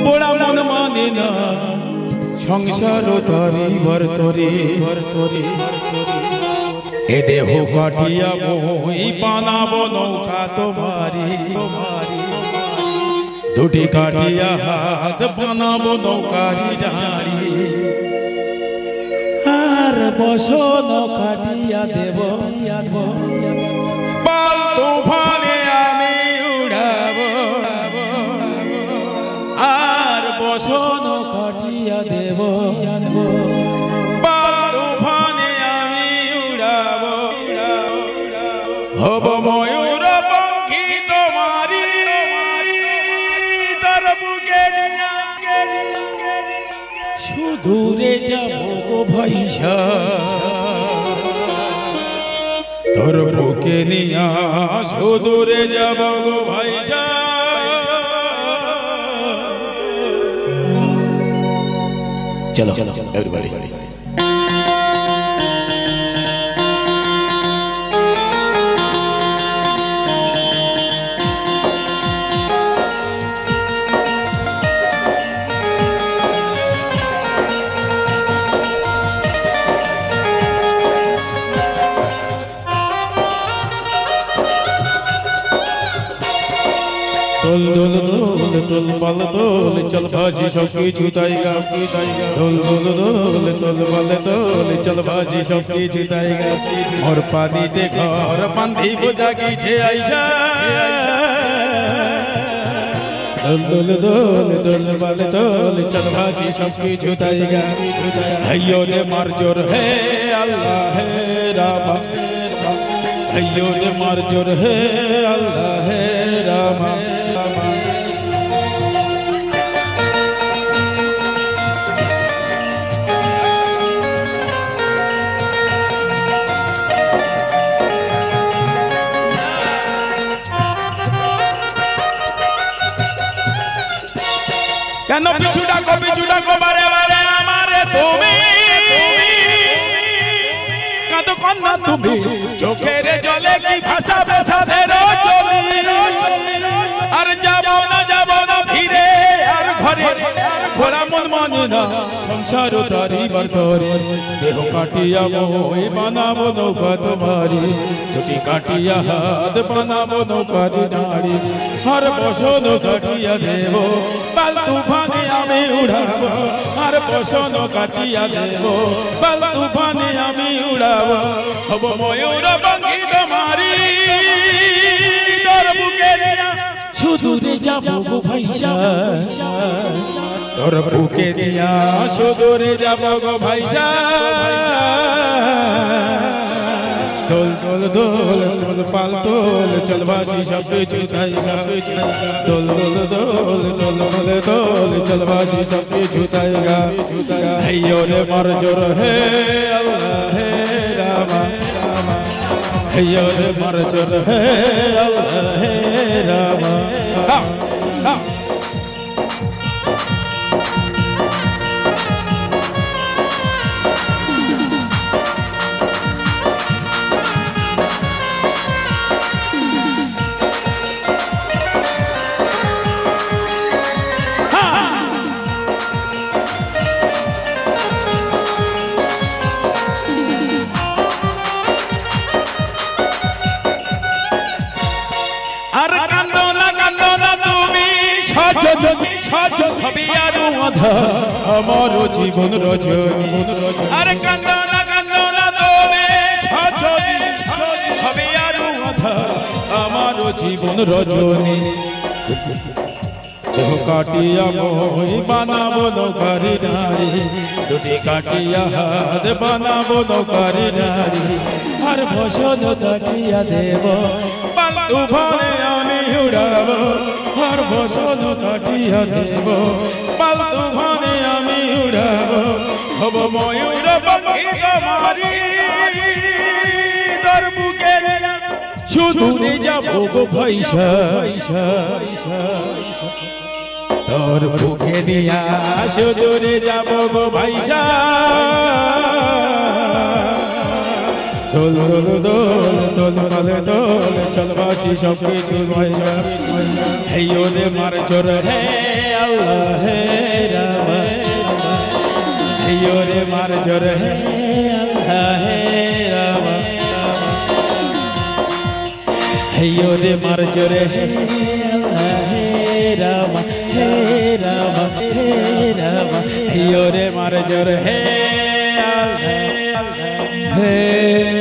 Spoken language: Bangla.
পোড়া মন মানে না সংসার তরি বর্তরে এ দেহ কাটিয়া মই বানাবো নৌকা তোমারি দুটি কাটিয়া হাত বানাবো নৌকারি ডাঁড়ি আর বসন কাটিয়া দেব পাল তুফানে আমি উড়াবো আর বসন কাটিয়া দেব পাল তুফানে আমি উড়াবো হব ময়ূর পঙ্খী তোমারি তার বুকে নিয়া সুদূরে যাব গো ভাইসা তোর বুকে নিয়া সুদূরে যাব গো ভাইসা চলো এভরিবডি দোল দোল দোল দোল বল দোল চল ভাজি সব কিছু তাইগা দোল দোল দোল দোল বল দোল চল ভাজি সব কিছু তাইগা মোর পানিতে ঘর বাঁধিব জাগিছে আইসা দোল দোল দোল বল দোল চল ভাজি সব কিছু তাইগা হইও রে মার জোর হে আল্লাহ হে রাম হইও রে মার জোর হে আল্লাহ হে রাম কেন পিছু ডাকো বারে বারে আমারে তুমি কাঁদো কন্যা তুমি চোখের জলে কি ভাষা বেসাধের আর যাব না ফিরে আর ঘরে ঘোড়া মন মানে না সংসার তারি বর্তরে দেহ কাটিয়া মই বানাবো নৌকা তোমারি দুটি কাটিয়া হাত বানাবো নৌকারি ডাঁড়ি আর বসন কাটিয়া দেব পাল তুফানে আমি উড়াবো আর বসন কাটিয়া দেব পাল তুফানে আমি উড়াবো হব ময়ূর পঙ্খী তোমারি তোর বুকে নিয়া সুদূরে যাব গো ভাইসা তোর বুকে নিয়া সুদূরে যাব গো ভাইসা দোল দোল দোল দোল পাল দোল চল ভাসি সব কিছু তাইগা দোল দোল দোল দোল বলে দোল চল ভাসি সব কিছু তাইগা হইও রে মার জোর হে আল্লাহ হে রাম হইও রে মার জোর হে আল্লাহ হে রাম আমার জীবন রজনী আরে কান্দনা তুমি হবে আর আমার জীবন রজনী দেহ কাটিয়া মই বানাবো নৌকারি ডাঁড়ি দুটি কাটিয়া হাত বানাবো নৌকারি ডাঁড়ি আর বসন কাটিয়া দেব পাল তুফানে আমি উড়াবো আর বসন কাটিয়া দেব পাল তুফানে আমি উড়াবো হব ময়ূর পঙ্খী তোমারি তোর বুকে সুদূরে যাব গো ভাইসা তোর বুকে নিয়া সুদূরে যাব গো ভাইসা দোল দোল দোল দোল বলে দোল চল আছি সব কিছু মায়া হেয়ো রে মার জোর হে আল্লাহ হে রাম হেয়ো রে মার জোর হে আল্লাহ হে রাম হেয়ো রে মার জোর হে আল্লাহ হে রাম হে রাম হে রাম হেয়ো রে মার জোর হে আল্লাহ হে